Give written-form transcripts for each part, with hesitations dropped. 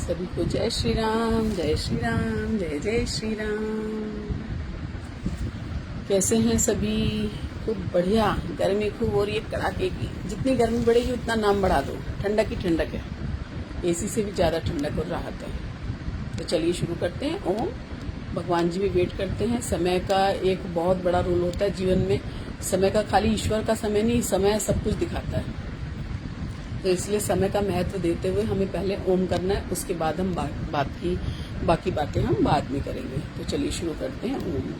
सभी को जय श्री राम, जय श्री राम, जय जय श्री राम। कैसे हैं सभी? खूब बढ़िया। गर्मी खूब हो रही है कड़ाके की। जितनी गर्मी बढ़ेगी उतना नाम बढ़ा दो। ठंडक ही ठंडक है, एसी से भी ज़्यादा ठंडक और राहत है। तो चलिए शुरू करते हैं। ओम। भगवान जी भी वेट करते हैं। समय का एक बहुत बड़ा रोल होता है जीवन में। समय का खाली ईश्वर का समय नहीं, समय सब कुछ दिखाता है। तो इसलिए समय का महत्व देते हुए हमें पहले ओम करना है, उसके बाद हम बाकी बातें हम बाद में करेंगे। तो चलिए शुरू करते हैं। ओम।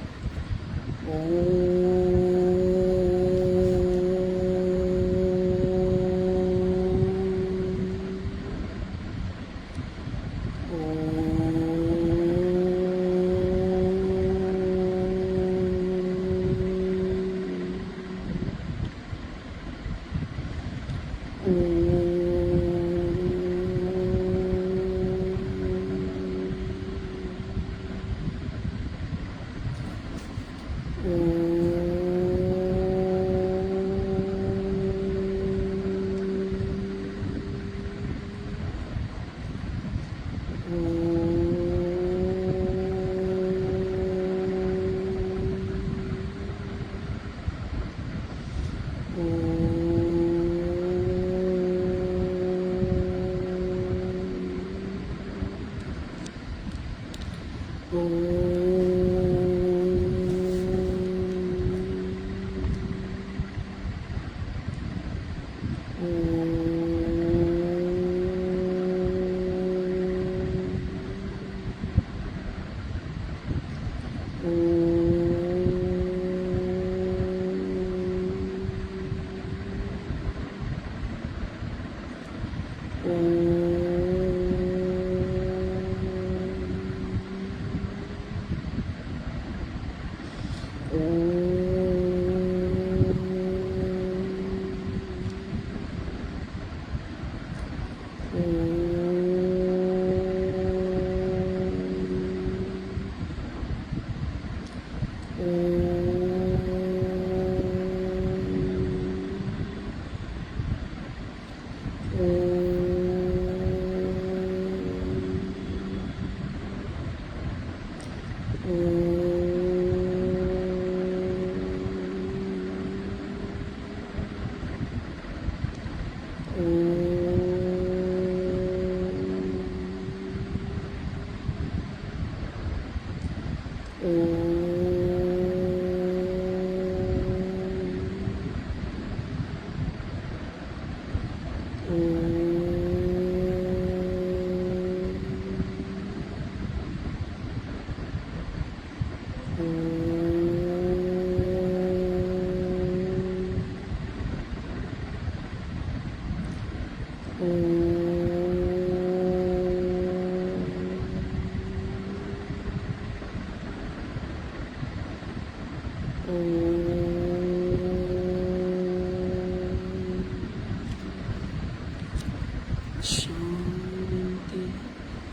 शांति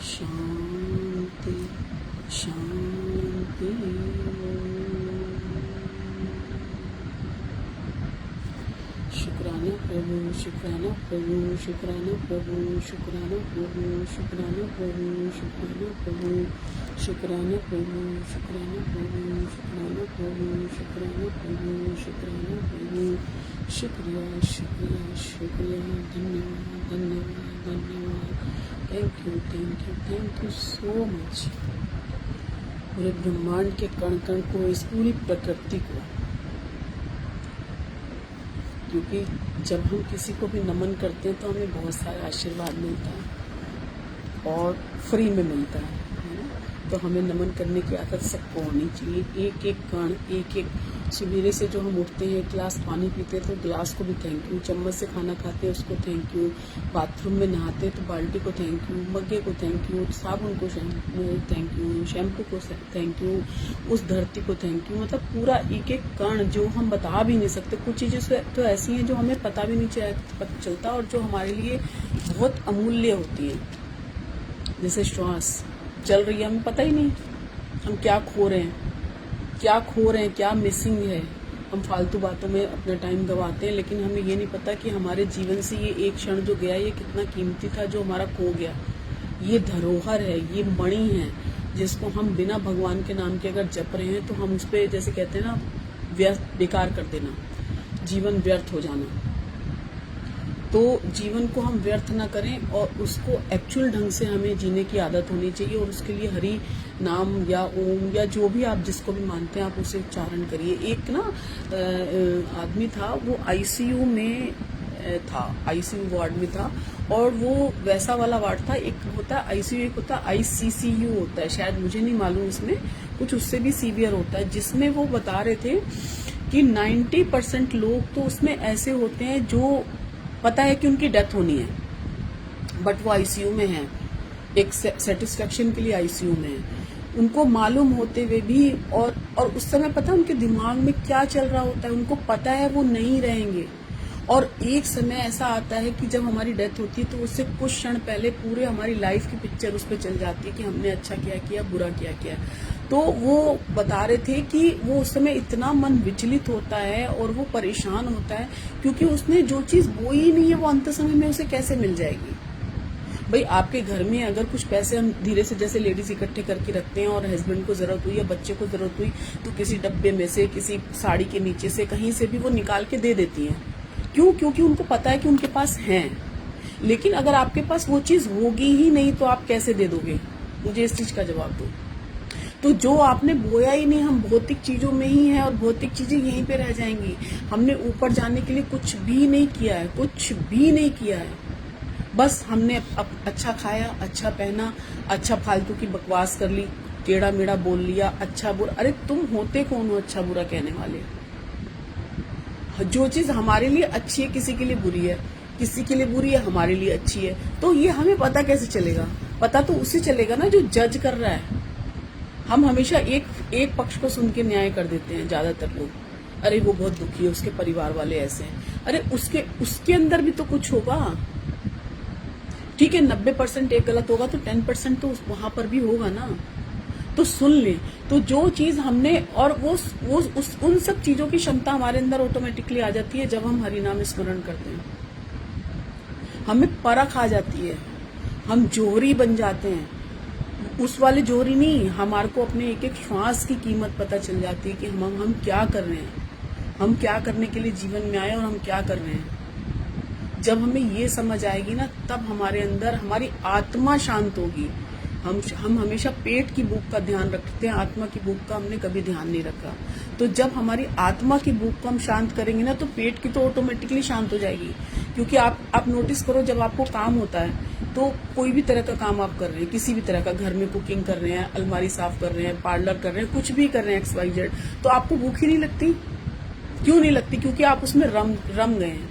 शांति शांति। शुक्राना प्रभु, शुक्राना प्रभु, शुक्राना प्रभु, शुक्राना प्रभु, शुक्राना प्रभु, शुक्राना प्रभु, शुक्राना प्रभु, शुक्राना प्रभु, शुक्राना प्रभु, शुक्राना प्रभु, शुक्राना प्रभु। शुक्रिया शुक्रिया शुक्रिया। धन्यवाद धन्यवाद धन्यवाद। Thank you so much. पूरे ब्रह्मांड के कण कण को, इस पूरी प्रकृति को, क्योंकि जब हम किसी को भी नमन करते हैं तो हमें बहुत सारा आशीर्वाद मिलता है और फ्री में मिलता है ना। तो हमें नमन करने की आदत सबको होनी चाहिए। एक एक कण, एक एक सवेरे से जो हम उठते हैं, एक गिलास पानी पीते हैं तो गिलास को भी थैंक यू, चम्मच से खाना खाते हैं उसको थैंक यू, बाथरूम में नहाते हैं तो बाल्टी को थैंक यू, मग्गे को थैंक यू, साबुन को थैंक यू, शैम्पू को थैंक यू, उस धरती को थैंक यू। मतलब पूरा एक एक कण जो हम बता भी नहीं सकते। कुछ चीज़ें तो ऐसी हैं जो हमें पता भी नहीं चलता और जो हमारे लिए बहुत अमूल्य होती हैं। जैसे श्वास चल रही है, हमें पता ही नहीं हम क्या खो रहे हैं, क्या मिसिंग है। हम फालतू बातों में अपना टाइम गवाते हैं, लेकिन हमें ये नहीं पता कि हमारे जीवन से ये एक क्षण जो गया ये कितना कीमती था, जो हमारा खो गया। ये धरोहर है, ये मणि है, जिसको हम बिना भगवान के नाम के अगर जप रहे हैं तो हम उस पर, जैसे कहते हैं ना, व्यर्थ, बेकार कर देना, जीवन व्यर्थ हो जाना। तो जीवन को हम व्यर्थ ना करें और उसको एक्चुअल ढंग से हमें जीने की आदत होनी चाहिए। और उसके लिए हरि नाम या ओम या जो भी आप जिसको भी मानते हैं आप उसे उच्चारण करिए। एक ना आदमी था, वो आईसीयू में था, आईसीयू वार्ड में था, और वो वैसा वाला वार्ड था। एक होता है आईसीयू, एक होता है आईसीसीयू होता है, शायद मुझे नहीं मालूम, इसमें कुछ उससे भी सीवियर होता है, जिसमें वो बता रहे थे कि 90% लोग तो उसमें ऐसे होते हैं जो पता है कि उनकी डेथ होनी है, बट वो आईसीयू में है, एक सेटिस्फेक्शन के लिए आईसीयू में है, उनको मालूम होते हुए भी। और उस समय पता है उनके दिमाग में क्या चल रहा होता है, उनको पता है वो नहीं रहेंगे। और एक समय ऐसा आता है कि जब हमारी डेथ होती है तो उससे कुछ क्षण पहले पूरे हमारी लाइफ की पिक्चर उस पर चल जाती है कि हमने अच्छा क्या किया, बुरा क्या किया। तो वो बता रहे थे कि वो उस समय इतना मन विचलित होता है और वो परेशान होता है, क्योंकि उसने जो चीज बोई ही नहीं है वो अंत समय में उसे कैसे मिल जाएगी। भाई आपके घर में अगर कुछ पैसे हम धीरे से, जैसे लेडीज इकट्ठे करके रखते हैं, और हस्बैंड को जरूरत हुई या बच्चे को जरूरत हुई तो किसी डब्बे में से, किसी साड़ी के नीचे से, कहीं से भी वो निकाल के दे देती हैं। क्यों? क्योंकि उनको पता है कि उनके पास है। लेकिन अगर आपके पास वो चीज होगी ही नहीं तो आप कैसे दे दोगे? मुझे इस चीज का जवाब दो। तो जो आपने बोया ही नहीं, हम भौतिक चीजों में ही है और भौतिक चीजें यहीं पे रह जाएंगी। हमने ऊपर जाने के लिए कुछ भी नहीं किया है, कुछ भी नहीं किया है। बस हमने अच्छा खाया, अच्छा पहना, अच्छा फालतू की बकवास कर ली, टेढ़ा मेढ़ा बोल लिया, अच्छा बुरा। अरे तुम होते कौन हो अच्छा बुरा कहने वाले? जो चीज हमारे लिए अच्छी है किसी के लिए बुरी है, किसी के लिए बुरी है हमारे लिए अच्छी है, तो ये हमें पता कैसे चलेगा? पता तो उसे चलेगा ना जो जज कर रहा है। हम हमेशा एक पक्ष को सुन के न्याय कर देते हैं ज्यादातर लोग। अरे वो बहुत दुखी है, उसके परिवार वाले ऐसे हैं। अरे उसके अंदर भी तो कुछ होगा। ठीक है, 90% एक गलत होगा तो 10% तो वहां पर भी होगा ना। तो सुन ले। तो जो चीज हमने, और उन सब चीजों की क्षमता हमारे अंदर ऑटोमेटिकली आ जाती है जब हम हरिनाम स्मरण करते हैं। हमें परख आ जाती है, हम जोहरी बन जाते हैं। उस वाले जोहरी नहीं, हमारे को अपने एक एक श्वास की कीमत पता चल जाती है कि हम क्या कर रहे हैं, हम क्या करने के लिए जीवन में आए और हम क्या कर रहे हैं। जब हमें ये समझ आएगी ना, तब हमारे अंदर हमारी आत्मा शांत होगी। हम हमेशा पेट की भूख का ध्यान रखते हैं, आत्मा की भूख का हमने कभी ध्यान नहीं रखा। तो जब हमारी आत्मा की भूख को हम शांत करेंगे ना, तो पेट की तो ऑटोमेटिकली शांत हो जाएगी। क्योंकि आप नोटिस करो, जब आपको काम होता है तो कोई भी तरह का काम आप कर रहे हैं, किसी भी तरह का, घर में कुकिंग कर रहे हैं, अलमारी साफ कर रहे हैं, पार्लर कर रहे हैं, कुछ भी कर रहे हैं XYZ, तो आपको भूख ही नहीं लगती। क्यों नहीं लगती? क्योंकि आप उसमें रम गए हैं।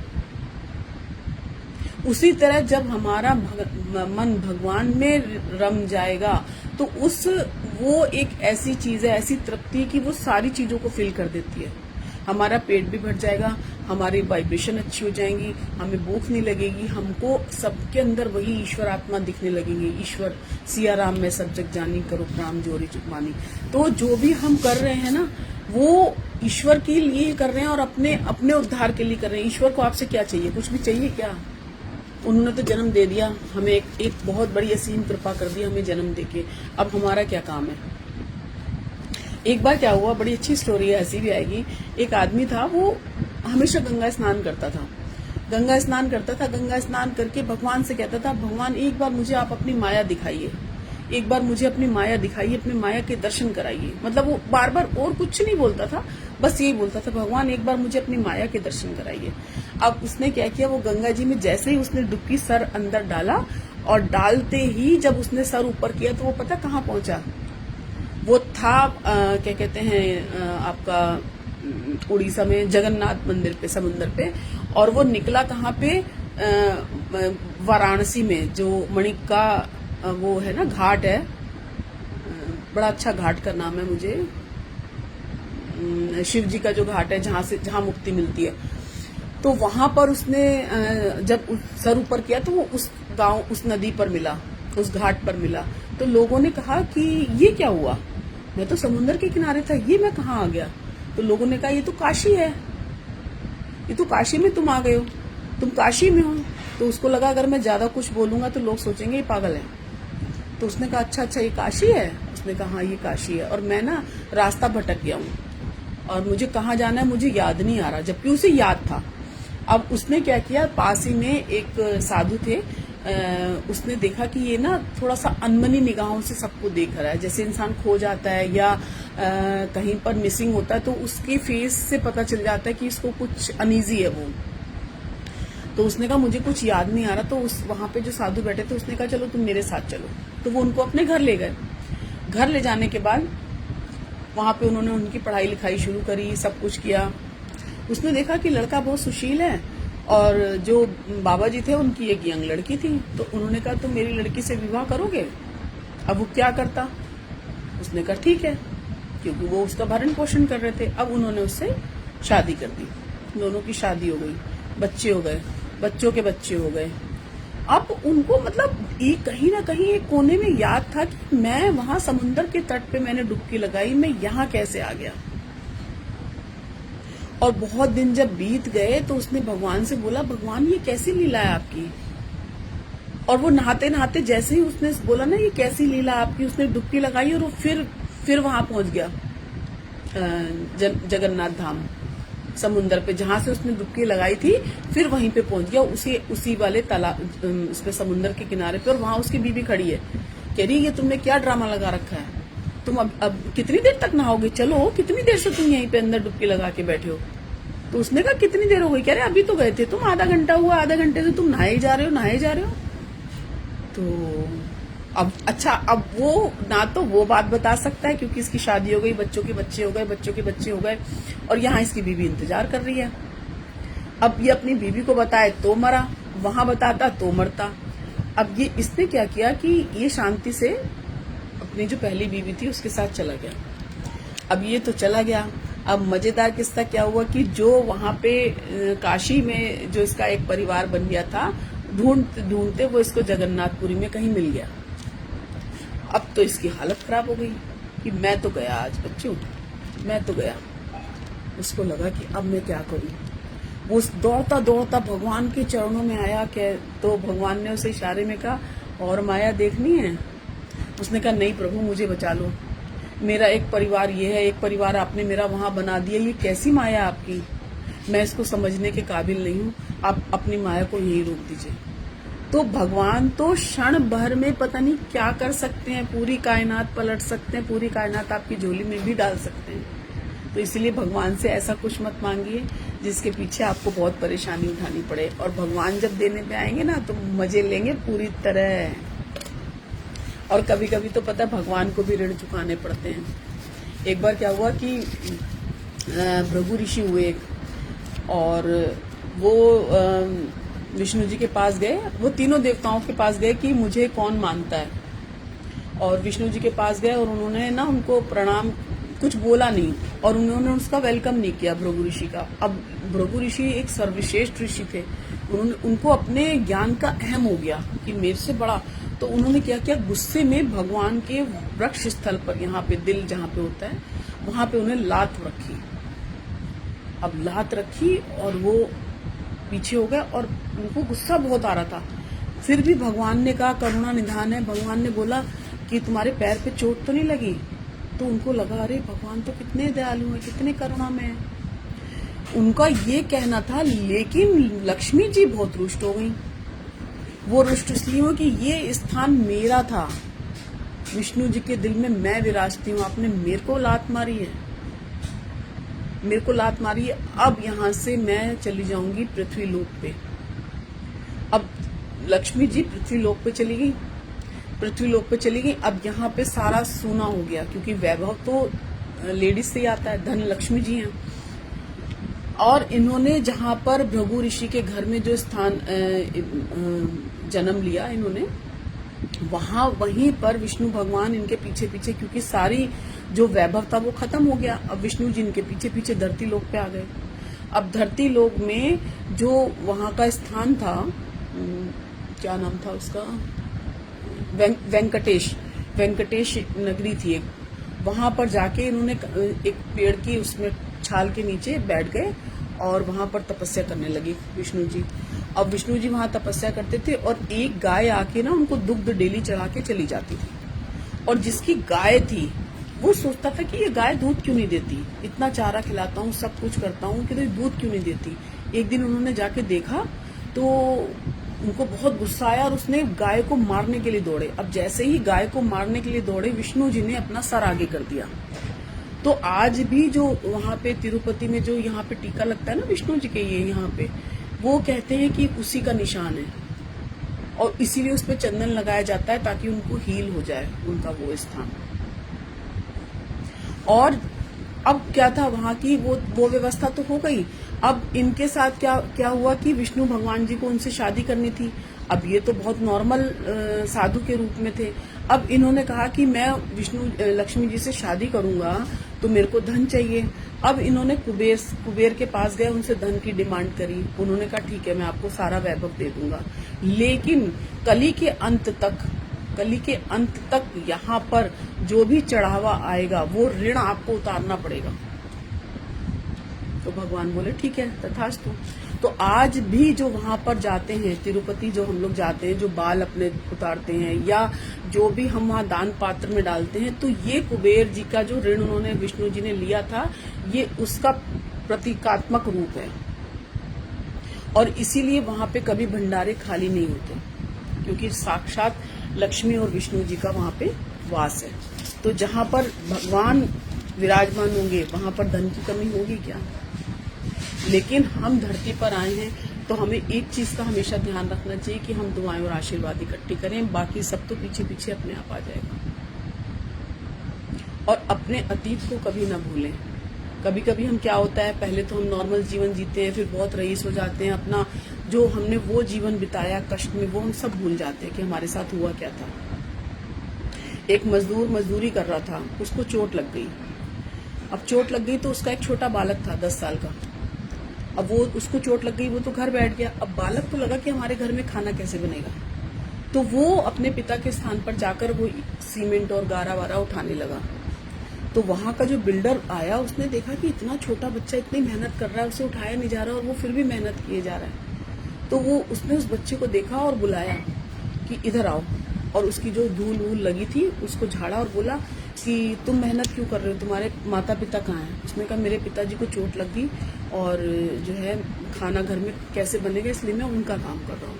उसी तरह जब हमारा मन भगवान में रम जाएगा तो वो एक ऐसी चीज है, ऐसी तृप्ति की वो सारी चीजों को फिल कर देती है। हमारा पेट भी भर जाएगा, हमारी वाइब्रेशन अच्छी हो जाएंगी, हमें भूख नहीं लगेगी, हमको सबके अंदर वही ईश्वर आत्मा दिखने लगेंगे। ईश्वर सिया राम में सब जग जानी, करो प्रणाम जोरी चुकमानी। तो जो भी हम कर रहे हैं ना, वो ईश्वर के लिए कर रहे हैं और अपने उद्धार के लिए कर रहे हैं। ईश्वर को आपसे क्या चाहिए? कुछ भी चाहिए क्या? उन्होंने तो जन्म दे दिया हमें, एक बहुत बड़ी असीम कृपा कर दी हमें जन्म देके। अब हमारा क्या काम है? एक बार क्या हुआ, बड़ी अच्छी स्टोरी है, हंसी भी आएगी। एक आदमी था, वो हमेशा गंगा स्नान करता था। गंगा स्नान करके भगवान से कहता था, भगवान एक बार मुझे आप अपनी माया दिखाइए, एक बार मुझे अपनी माया दिखाइए, अपनी माया के दर्शन कराइए। मतलब वो बार बार और कुछ नहीं बोलता था, बस यही बोलता था, भगवान एक बार मुझे अपनी माया के दर्शन कराइए। अब उसने क्या किया, वो गंगा जी में जैसे ही उसने डुबकी सर अंदर डाला, और डालते ही जब उसने सर ऊपर किया तो वो पता कहाँ पहुंचा? वो था क्या कहते हैं आपका उड़ीसा में जगन्नाथ मंदिर पे, समुन्द्र पे। और वो निकला कहाँ पे? वाराणसी में, जो मणिक का वो है ना घाट है, बड़ा अच्छा घाट का नाम है मुझे, शिव जी का जो घाट है जहाँ मुक्ति मिलती है। तो वहां पर उसने जब सर ऊपर किया तो वो उस गांव, उस नदी पर मिला, उस घाट पर मिला। तो लोगों ने कहा कि ये क्या हुआ, मैं तो समुन्द्र के किनारे था, ये मैं कहाँ आ गया? तो लोगों ने कहा ये तो काशी है, ये तो काशी में तुम आ गए हो, तुम काशी में हो। तो उसको लगा अगर मैं ज्यादा कुछ बोलूंगा तो लोग सोचेंगे ये पागल है, तो उसने कहा अच्छा अच्छा ये काशी है? उसने कहा हाँ ये काशी है, और मैं ना रास्ता भटक गया हूँ और मुझे कहाँ जाना है मुझे याद नहीं आ रहा, जबकि उसे याद था। अब उसने क्या किया, पास ही में एक साधु थे, उसने देखा कि ये ना थोड़ा सा अनमनी निगाहों से सबको देख रहा है, जैसे इंसान खो जाता है या कहीं पर मिसिंग होता है तो उसके फेस से पता चल जाता है कि इसको कुछ अनईजी है वो। तो उसने कहा मुझे कुछ याद नहीं आ रहा, तो उस वहां पे जो साधु बैठे थे उसने कहा चलो तुम मेरे साथ चलो। तो वो उनको अपने घर ले गए। घर ले जाने के बाद वहां पे उन्होंने उनकी पढ़ाई लिखाई शुरू करी, सब कुछ किया। उसने देखा कि लड़का बहुत सुशील है और जो बाबा जी थे उनकी एक यंग लड़की थी। तो उन्होंने कहा तुम मेरी लड़की से विवाह करोगे? अब वो क्या करता, उसने कहा ठीक है, क्योंकि वो उसका भरण पोषण कर रहे थे। अब उन्होंने उससे शादी कर दी, दोनों की शादी हो गई, बच्चे हो गए, बच्चों के बच्चे हो गए। अब उनको मतलब कहीं ना कहीं एक कोने में याद था कि मैं वहां समुन्द्र के तट पे मैंने डुबकी लगाई, मैं यहाँ कैसे आ गया। और बहुत दिन जब बीत गए तो उसने भगवान से बोला भगवान ये कैसी लीला है आपकी। और वो नहाते नहाते जैसे ही उसने बोला ना ये कैसी लीला आपकी, उसने डुबकी लगाई और वो फिर वहां पहुंच गया जगन्नाथ धाम समुन्द्र पे, जहां से उसने डुबकी लगाई थी फिर वहीं पे पहुंच गया, उसी वाले तालाब उसपे समुन्द्र के किनारे पे। और वहां उसकी बीवी खड़ी है, कह रही ये तुमने क्या ड्रामा लगा रखा है, तुम अब कितनी देर तक नहाओगे, चलो कितनी देर से तुम यहीं पे अंदर डुबकी लगा के बैठे हो। तो उसने कहा कितनी देर हो गई, कह रहे अभी तो गए थे तुम, आधा घंटा हुआ, आधा घंटे से तुम नहाए जा रहे हो। तो अब अच्छा, अब वो ना तो वो बात बता सकता है क्योंकि इसकी शादी हो गई, बच्चों के बच्चे हो गए, बच्चों के बच्चे हो गए, और यहाँ इसकी बीवी इंतजार कर रही है। अब ये अपनी बीवी को बताए तो मरा, वहां बताता तो मरता। अब ये इसने क्या किया कि ये शांति से अपनी जो पहली बीवी थी उसके साथ चला गया। अब ये तो चला गया। अब मजेदार किस्सा क्या हुआ कि जो वहां पे काशी में जो इसका एक परिवार बन गया था, ढूंढते ढूंढते वो इसको जगन्नाथपुरी में कहीं मिल गया। अब तो इसकी हालत खराब हो गई कि मैं तो गया आज बच्चों, मैं तो गया। उसको लगा कि अब मैं क्या करूं। वो दौड़ता दौड़ता भगवान के चरणों में आया, तो भगवान ने उसे इशारे में कहा और माया देखनी है? उसने कहा नहीं प्रभु मुझे बचा लो, मेरा एक परिवार ये है, एक परिवार आपने मेरा वहां बना दिया, ये कैसी माया आपकी, मैं इसको समझने के काबिल नहीं हूँ, आप अपनी माया को यहीं रोक दीजिए। तो भगवान तो क्षण भर में पता नहीं क्या कर सकते हैं, पूरी कायनात पलट सकते हैं, पूरी कायनात आपकी झोली में भी डाल सकते हैं। तो इसलिए भगवान से ऐसा कुछ मत मांगिए जिसके पीछे आपको बहुत परेशानी उठानी पड़े, और भगवान जब देने पे आएंगे ना तो मजे लेंगे पूरी तरह। और कभी कभी तो पता है भगवान को भी ऋण चुकाने पड़ते हैं। एक बार क्या हुआ कि भृगु ऋषि हुए एक, और वो विष्णु जी के पास गए, वो तीनों देवताओं के पास गए कि मुझे कौन मानता है। और विष्णु जी के पास गए और उन्होंने ना उनको प्रणाम, कुछ बोला नहीं, और उन्होंने उसका वेलकम नहीं किया भृगु ऋषि का। अब भृगु ऋषि एक सर्वश्रेष्ठ ऋषि थे, उनको अपने ज्ञान का अहम हो गया कि मेरे से बड़ा। तो उन्होंने क्या किया, गुस्से में भगवान के वृक्ष स्थल पर, यहाँ पे दिल जहाँ पे होता है वहां पे उन्हें लात रखी। अब लात रखी और वो पीछे हो गए, और उनको गुस्सा बहुत आ रहा था। फिर भी भगवान ने कहा करुणा निधान है, भगवान ने बोला कि तुम्हारे पैर पे चोट तो नहीं लगी। तो उनको लगा अरे भगवान तो कितने दयालु हैं, कितने करुणा में हैं। उनका ये कहना था, लेकिन लक्ष्मी जी बहुत रुष्ट हो गई। वो रुष्ट इसलिए हो कि ये स्थान मेरा था, विष्णु जी के दिल में मैं विराजती हूँ, आपने मेरे को लात मारी है, मेरे को लात मारी है। अब यहाँ से मैं चली जाऊंगी पृथ्वी लोक पे। अब लक्ष्मी जी पृथ्वी लोक पे चली गई, पृथ्वी लोक पे चली गई। अब यहाँ पे सारा सोना हो गया, क्योंकि वैभव तो लेडीज से ही आता है, धन लक्ष्मी जी हैं। और इन्होंने जहां पर भृगु ऋषि के घर में जो स्थान जन्म लिया इन्होंने, वहीं पर विष्णु भगवान इनके पीछे पीछे, क्योंकि सारी जो वैभव था वो खत्म हो गया। अब विष्णु जी इनके पीछे पीछे धरती लोक पे आ गए। अब धरती लोक में जो वहां का स्थान था, क्या नाम था उसका, वेंकटेश नगरी थी एक, वहां पर जाके इन्होंने एक पेड़ की उसमें छाल के नीचे बैठ गए और वहां पर तपस्या करने लगी विष्णु जी। अब विष्णु जी वहां तपस्या करते थे और एक गाय आके ना उनको दुग्ध डेली चढ़ा के चली जाती थी, और जिसकी गाय थी वो सोचता था कि ये गाय दूध क्यों नहीं देती, इतना चारा खिलाता हूँ, सब कुछ करता हूँ, कि तो दूध क्यों नहीं देती। एक दिन उन्होंने जाके देखा तो उनको बहुत गुस्सा आया और उसने गाय को मारने के लिए दौड़े। अब जैसे ही गाय को मारने के लिए दौड़े, विष्णु जी ने अपना सर आगे कर दिया। तो आज भी जो वहां पे तिरुपति में जो यहाँ पे टीका लगता है ना विष्णु जी के, ये यहाँ पे वो कहते हैं कि उसी का निशान है, और इसीलिए उस पर चंदन लगाया जाता है ताकि उनको हील हो जाए उनका वो स्थान। और अब क्या था वहां की वो व्यवस्था तो हो गई। अब इनके साथ क्या हुआ कि विष्णु भगवान जी को उनसे शादी करनी थी। अब ये तो बहुत नॉर्मल साधु के रूप में थे। अब इन्होंने कहा कि मैं विष्णु लक्ष्मी जी से शादी करूंगा तो मेरे को धन चाहिए। अब इन्होंने कुबेर के पास गए, उनसे धन की डिमांड करी। उन्होंने कहा ठीक है, मैं आपको सारा वैभव दे दूंगा, लेकिन कली के अंत तक यहाँ पर जो भी चढ़ावा आएगा वो ऋण आपको उतारना पड़ेगा। तो भगवान बोले ठीक है, तथास्तु। तो आज भी जो वहां पर जाते हैं तिरुपति, जो हम लोग जाते हैं, जो बाल अपने उतारते हैं या जो भी हम वहां दान पात्र में डालते हैं, तो ये कुबेर जी का जो ऋण उन्होंने विष्णु जी ने लिया था, ये उसका प्रतीकात्मक रूप है। और इसीलिए वहां पे कभी भंडारे खाली नहीं होते, क्योंकि साक्षात लक्ष्मी और विष्णु जी का वहां पे वास है। तो जहां पर भगवान विराजमान होंगे वहां पर धन की कमी होगी क्या? लेकिन हम धरती पर आए हैं तो हमें एक चीज का हमेशा ध्यान रखना चाहिए कि हम दुआएं और आशीर्वाद इकट्ठी करें, बाकी सब तो पीछे पीछे अपने आप आ जाएगा। और अपने अतीत को कभी ना भूलें। कभी कभी हम क्या होता है, पहले तो हम नॉर्मल जीवन जीते हैं, फिर बहुत रईस हो जाते हैं, अपना जो हमने वो जीवन बिताया कष्ट में वो हम सब भूल जाते हैं कि हमारे साथ हुआ क्या था। एक मजदूर मजदूरी कर रहा था, उसको चोट लग गई। अब चोट लग गई तो उसका एक छोटा बालक था 10 साल का। अब वो उसको चोट लग गई, वो तो घर बैठ गया। अब बालक को लगा कि हमारे घर में खाना कैसे बनेगा, तो वो अपने पिता के स्थान पर जाकर वो सीमेंट और गारा वारा उठाने लगा। तो वहां का जो बिल्डर आया, उसने देखा कि इतना छोटा बच्चा इतनी मेहनत कर रहा है, उसे उठाया नहीं जा रहा और वो फिर भी मेहनत किए जा रहा है। तो वो उसने उस बच्चे को देखा और बुलाया कि इधर आओ, और उसकी जो धूल वूल लगी थी उसको झाड़ा और बोला कि तुम मेहनत क्यों कर रहे हो, तुम्हारे माता पिता कहाँ हैं? उसने कहा मेरे पिताजी को चोट लग गई और जो है खाना घर में कैसे बनेगा, इसलिए मैं उनका काम कर रहा हूँ।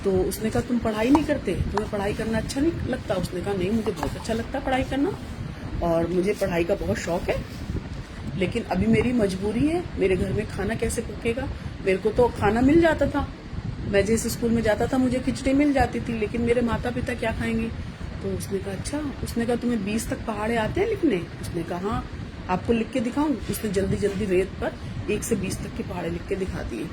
तो उसने कहा तुम पढ़ाई नहीं करते, तुम्हें पढ़ाई करना अच्छा नहीं लगता? उसने कहा नहीं, मुझे बहुत अच्छा लगता है पढ़ाई करना और मुझे पढ़ाई का बहुत शौक है, लेकिन अभी मेरी मजबूरी है, मेरे घर में खाना कैसे पकेगा? मेरे को तो खाना मिल जाता था, मैं जिस स्कूल में जाता था मुझे खिचड़ी मिल जाती थी, लेकिन मेरे माता पिता क्या खाएंगे? तो उसने कहा अच्छा। उसने कहा तुम्हें 20 तक पहाड़े आते हैं लिखने? उसने कहा हाँ, आपको लिख के दिखाऊं? उसने जल्दी जल्दी रेत पर 1 से 20 तक के पहाड़े लिख के दिखा दिए।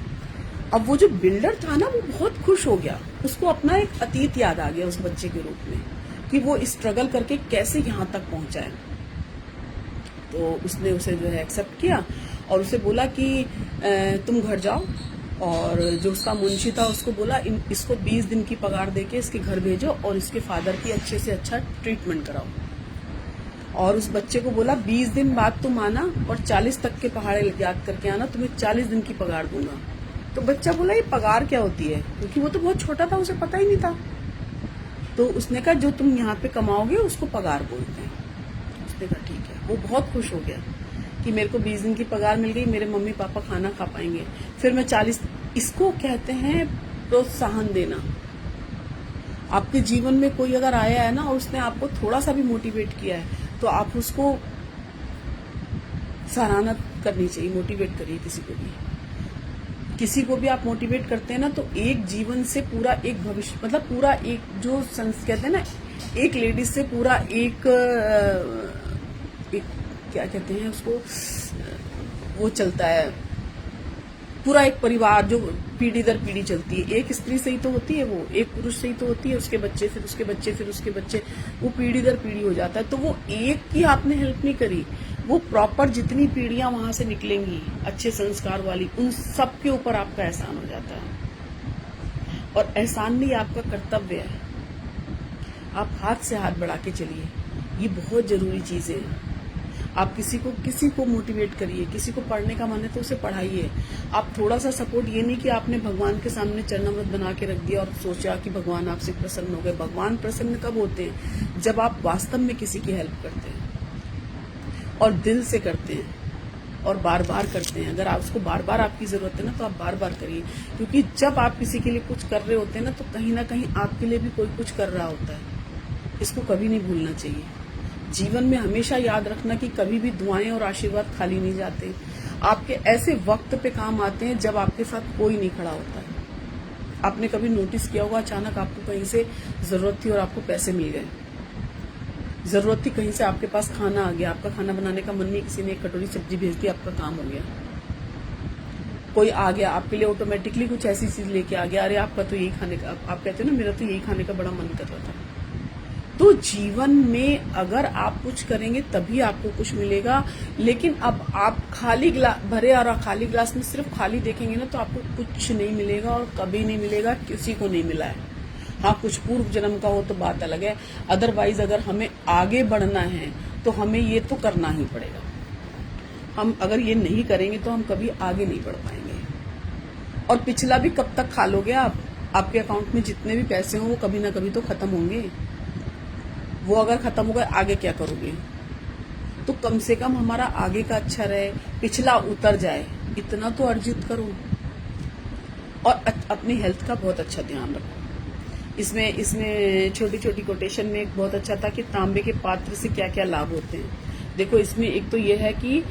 अब वो जो बिल्डर था ना, वो बहुत खुश हो गया, उसको अपना एक अतीत याद आ गया उस बच्चे के रूप में कि वो स्ट्रगल करके कैसे यहाँ तक पहुंचा है। तो उसने उसे जो है एक्सेप्ट किया और उसे बोला कि तुम घर जाओ, और जो उसका मुंशी था उसको बोला इसको 20 दिन की पगार देके इसके घर भेजो और इसके फादर की अच्छे से अच्छा ट्रीटमेंट कराओ। और उस बच्चे को बोला 20 दिन बाद तुम आना और 40 तक के पहाड़े याद करके आना, तुम्हें 40 दिन की पगार दूंगा। तो बच्चा बोला ये पगार क्या होती है, क्योंकि वो तो बहुत छोटा था, उसे पता ही नहीं था। तो उसने कहा जो तुम यहाँ पे कमाओगे उसको पगार बोलते हैं। उसने कहा ठीक है। वो बहुत खुश हो गया कि मेरे को 20 दिन की पगार मिल गई, मेरे मम्मी पापा खाना खा पाएंगे, फिर मैं 40। इसको कहते हैं प्रोत्साहन देना। आपके जीवन में कोई अगर आया है ना और उसने आपको थोड़ा सा भी मोटिवेट किया है तो आप उसको सराहना करनी चाहिए। मोटिवेट करिए किसी को भी आप मोटिवेट करते हैं ना, तो एक जीवन से पूरा एक भविष्य, मतलब पूरा एक जो कहते हैं ना, एक लेडीज से पूरा एक क्या कहते हैं उसको, वो चलता है पूरा एक परिवार जो पीढ़ी दर पीढ़ी चलती है। एक स्त्री से ही तो होती है वो, एक पुरुष से ही तो होती है, उसके बच्चे फिर उसके बच्चे फिर उसके बच्चे, वो पीढ़ी दर पीढ़ी हो जाता है। तो वो एक की आपने हेल्प नहीं करी, वो प्रॉपर जितनी पीढ़ियां वहां से निकलेंगी अच्छे संस्कार वाली, उन सब के ऊपर आपका एहसान हो जाता है। और एहसान नहीं, आपका कर्तव्य है। आप हाथ से हाथ बढ़ा के चलिए, ये बहुत जरूरी चीजें हैं। आप किसी को मोटिवेट करिए, किसी को पढ़ने का मन है तो उसे पढ़ाइए। आप थोड़ा सा सपोर्ट, ये नहीं कि आपने भगवान के सामने चरणामृत बना के रख दिया और सोचा कि भगवान आपसे प्रसन्न हो गए। भगवान प्रसन्न कब होते हैं? जब आप वास्तव में किसी की हेल्प करते हैं और दिल से करते हैं और बार बार करते हैं। अगर आप उसको बार बार आपकी जरूरत है ना तो आप बार बार करिए, क्योंकि जब आप किसी के लिए कुछ कर रहे होते हैं ना तो कहीं ना कहीं आपके लिए भी कोई कुछ कर रहा होता है। इसको कभी नहीं भूलना चाहिए। जीवन में हमेशा याद रखना कि कभी भी दुआएं और आशीर्वाद खाली नहीं जाते। आपके ऐसे वक्त पे काम आते हैं जब आपके साथ कोई नहीं खड़ा होता है। आपने कभी नोटिस किया होगा, अचानक आपको कहीं से जरूरत थी और आपको पैसे मिल गए। जरूरत थी कहीं से, आपके पास खाना आ गया, आपका खाना बनाने का मन नहीं, किसी ने एक कटोरी सब्जी भेज दी, आपका काम हो गया। कोई आ गया आपके लिए ऑटोमेटिकली कुछ ऐसी चीज लेके आ गया, अरे आपका तो यही खाने का, आप कहते हो ना मेरा तो यही खाने का बड़ा मन कर रहा था। तो जीवन में अगर आप कुछ करेंगे तभी आपको कुछ मिलेगा। लेकिन अब आप खाली गिलास भरे और खाली गिलास में सिर्फ खाली देखेंगे ना तो आपको कुछ नहीं मिलेगा और कभी नहीं मिलेगा, किसी को नहीं मिला है। हाँ, कुछ पूर्व जन्म का हो तो बात अलग है। अदरवाइज अगर हमें आगे बढ़ना है तो हमें ये तो करना ही पड़ेगा। हम अगर ये नहीं करेंगे तो हम कभी आगे नहीं बढ़ पाएंगे। और पिछला भी कब तक खा लोगे आप? आपके अकाउंट में जितने भी पैसे हों वो कभी ना कभी तो खत्म होंगे। वो अगर खत्म हो गए आगे क्या करोगे? तो कम से कम हमारा आगे का अच्छा रहे, पिछला उतर जाए, इतना तो अर्जित करो। और अपनी हेल्थ का बहुत अच्छा ध्यान रखो। इसमें छोटी छोटी कोटेशन में एक बहुत अच्छा था कि तांबे के पात्र से क्या क्या लाभ होते हैं। देखो, इसमें एक तो यह है कि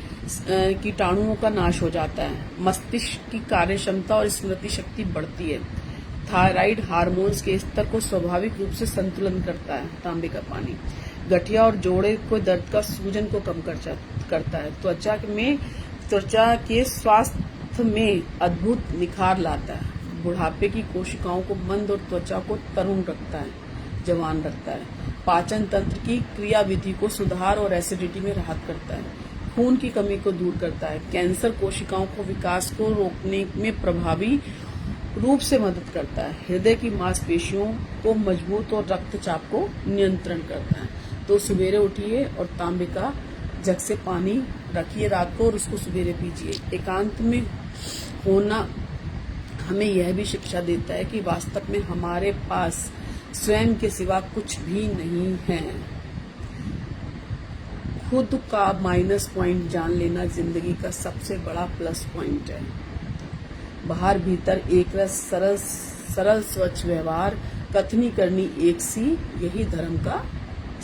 कीटाणुओं का नाश हो जाता है, मस्तिष्क की कार्य क्षमता और स्मृति शक्ति बढ़ती है, थायराइड हार्मोन्स के स्तर को स्वाभाविक रूप से संतुलन करता है तांबे का पानी, गठिया और जोड़े को दर्द का सूजन को कम करता है, त्वचा के स्वास्थ्य में अद्भुत निखार लाता है, बुढ़ापे की कोशिकाओं को मंद और त्वचा को तरुण रखता है, जवान रखता है, पाचन तंत्र की क्रियाविधि को सुधार और एसिडिटी में राहत करता है, खून की कमी को दूर करता है, कैंसर कोशिकाओं को विकास को रोकने में प्रभावी रूप से मदद करता है, हृदय की मांसपेशियों को मजबूत और रक्तचाप को नियंत्रण करता है। तो सवेरे उठिए और तांबे का जग से पानी रखिए रात को और उसको सवेरे पीजिए। एकांत में होना हमें यह भी शिक्षा देता है कि वास्तव में हमारे पास स्वयं के सिवा कुछ भी नहीं है। खुद का माइनस पॉइंट जान लेना जिंदगी का सबसे बड़ा प्लस पॉइंट है। बाहर भीतर एक रस, सरल स्वच्छ व्यवहार, कथनी करनी एक सी, यही धर्म का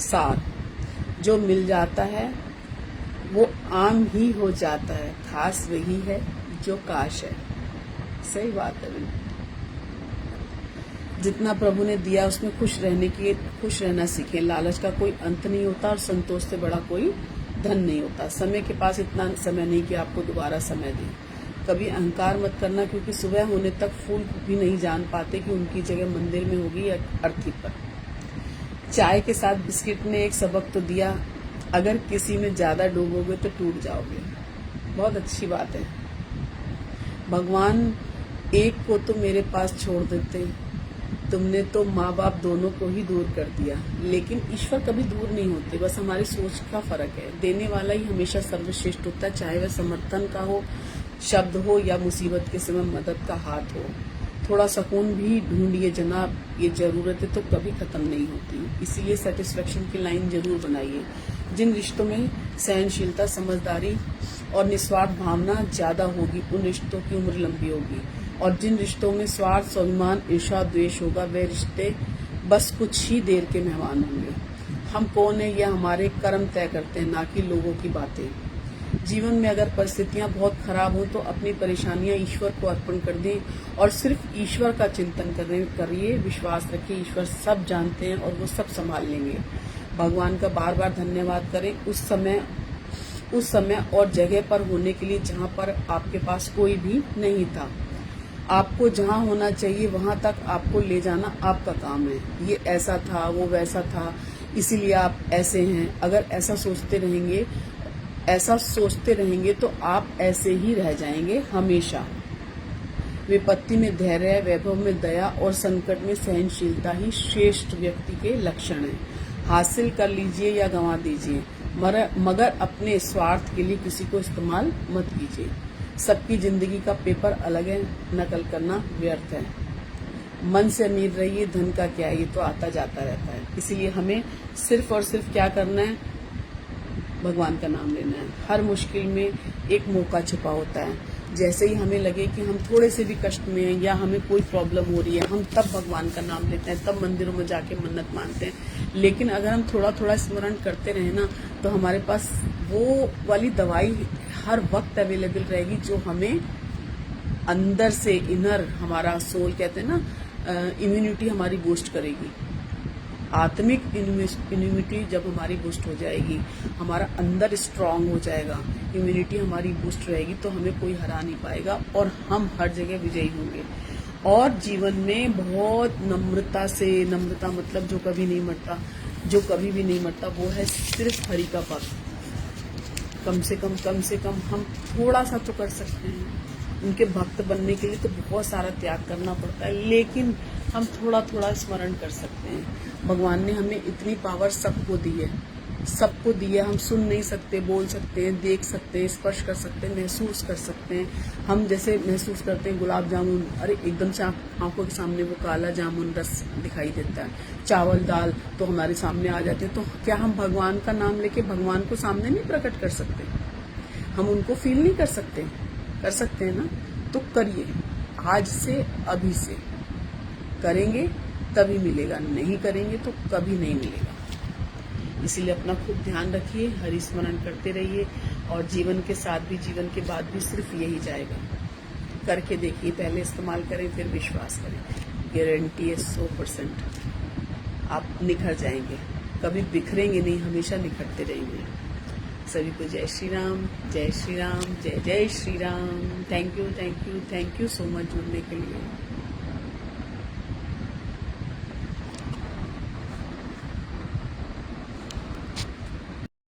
सार। जो मिल जाता है वो आम ही हो जाता है, खास वही है जो काश है। सही बात है। जितना प्रभु ने दिया उसमें खुश रहना सीखें। लालच का कोई अंत नहीं होता और संतोष से बड़ा कोई धन नहीं होता। समय के पास इतना समय नहीं कि आपको दोबारा समय दे। कभी अहंकार मत करना, क्योंकि सुबह होने तक फूल भी नहीं जान पाते कि उनकी जगह मंदिर में होगी या अर्थी पर। चाय के साथ बिस्किट ने एक सबक तो दिया, अगर किसी में ज्यादा डूबोगे तो टूट जाओगे। बहुत अच्छी बात है। भगवान एक को तो मेरे पास छोड़ देते, तुमने तो माँ बाप दोनों को ही दूर कर दिया। लेकिन ईश्वर कभी दूर नहीं होते, बस हमारी सोच का फर्क है। देने वाला ही हमेशा सर्वश्रेष्ठ होता है, चाहे वह समर्थन का हो, शब्द हो या मुसीबत के समय मदद का हाथ हो। थोड़ा सुकून भी ढूंढिए जनाब, ये जरूरतें तो कभी खत्म नहीं होती। इसीलिए सेटिस्फेक्शन की लाइन जरूर बनाइए। जिन रिश्तों में सहनशीलता, समझदारी और निस्वार्थ भावना ज्यादा होगी, उन रिश्तों की उम्र लंबी होगी। और जिन रिश्तों में स्वार्थ, स्वाभिमान, ईर्ष्या, द्वेष होगा, वे रिश्ते बस कुछ ही देर के मेहमान होंगे। हम कौन है यह हमारे कर्म तय करते हैं, ना कि लोगों की बातें। जीवन में अगर परिस्थितियां बहुत खराब हो तो अपनी परेशानियां ईश्वर को अर्पण कर दें और सिर्फ ईश्वर का चिंतन करिए। विश्वास रखिए, ईश्वर सब जानते हैं और वो सब संभाल लेंगे। भगवान का बार बार धन्यवाद करें उस समय और जगह पर होने के लिए जहां पर आपके पास कोई भी नहीं था। आपको जहां होना चाहिए वहां तक आपको ले जाना आपका काम है। ये ऐसा था, वो वैसा था, इसीलिए आप ऐसे हैं। अगर ऐसा सोचते रहेंगे तो आप ऐसे ही रह जाएंगे हमेशा। विपत्ति में धैर्य, वैभव में दया और संकट में सहनशीलता ही श्रेष्ठ व्यक्ति के लक्षण हैं। हासिल कर लीजिए या गंवा दीजिए, मगर अपने स्वार्थ के लिए किसी को इस्तेमाल मत कीजिए। सबकी जिंदगी का पेपर अलग है, नकल करना व्यर्थ है। मन से अमीर रहिए, धन का क्या है, ये तो आता जाता रहता है। इसीलिए हमें सिर्फ और सिर्फ क्या करना है, भगवान का नाम लेना है। हर मुश्किल में एक मौका छिपा होता है। जैसे ही हमें लगे कि हम थोड़े से भी कष्ट में हैं या हमें कोई प्रॉब्लम हो रही है, हम तब भगवान का नाम लेते हैं, तब मंदिरों में जाके मन्नत मांगते हैं। लेकिन अगर हम थोड़ा थोड़ा स्मरण करते रहे ना, तो हमारे पास वो वाली दवाई हर वक्त अवेलेबल रहेगी जो हमें अंदर से, इनर, हमारा सोल कहते हैं ना, इम्यूनिटी हमारी बूस्ट करेगी। आत्मिक इम्यूनिटी जब हमारी बूस्ट हो जाएगी, हमारा अंदर स्ट्रांग हो जाएगा, इम्यूनिटी हमारी बूस्ट रहेगी, तो हमें कोई हरा नहीं पाएगा और हम हर जगह विजयी होंगे। और जीवन में बहुत नम्रता से, नम्रता मतलब जो कभी नहीं मरता, जो कभी भी नहीं मरता, वो है सिर्फ हरि का भक्त। कम से कम हम थोड़ा सा तो कर सकते हैं। उनके भक्त बनने के लिए तो बहुत सारा त्याग करना पड़ता है, लेकिन हम थोड़ा थोड़ा स्मरण कर सकते हैं। भगवान ने हमें इतनी पावर सबको दी है, सबको दी है। हम सुन नहीं सकते, बोल सकते हैं, देख सकते हैं, स्पर्श कर सकते हैं, महसूस कर सकते हैं। हम जैसे महसूस करते हैं गुलाब जामुन, अरे एकदम से आंखों के सामने वो काला जामुन रस दिखाई देता है। चावल दाल तो हमारे सामने आ जाते हैं। तो क्या हम भगवान का नाम लेके भगवान को सामने नहीं प्रकट कर सकते? हम उनको फील नहीं कर सकते? कर सकते हैं ना? तो करिए, आज से, अभी से करेंगे तभी मिलेगा, नहीं करेंगे तो कभी नहीं मिलेगा। इसीलिए अपना खूब ध्यान रखिए, हरि स्मरण करते रहिए, और जीवन के साथ भी, जीवन के बाद भी सिर्फ यही जाएगा। करके देखिए, पहले इस्तेमाल करें फिर विश्वास करें, गारंटी है 100% आप निखर जाएंगे। कभी बिखरेंगे नहीं, हमेशा निखरते रहेंगे। सभी को जय श्री राम, जय श्री राम, जय जय Shri Ram. Thank you so much जुड़ने के लिए।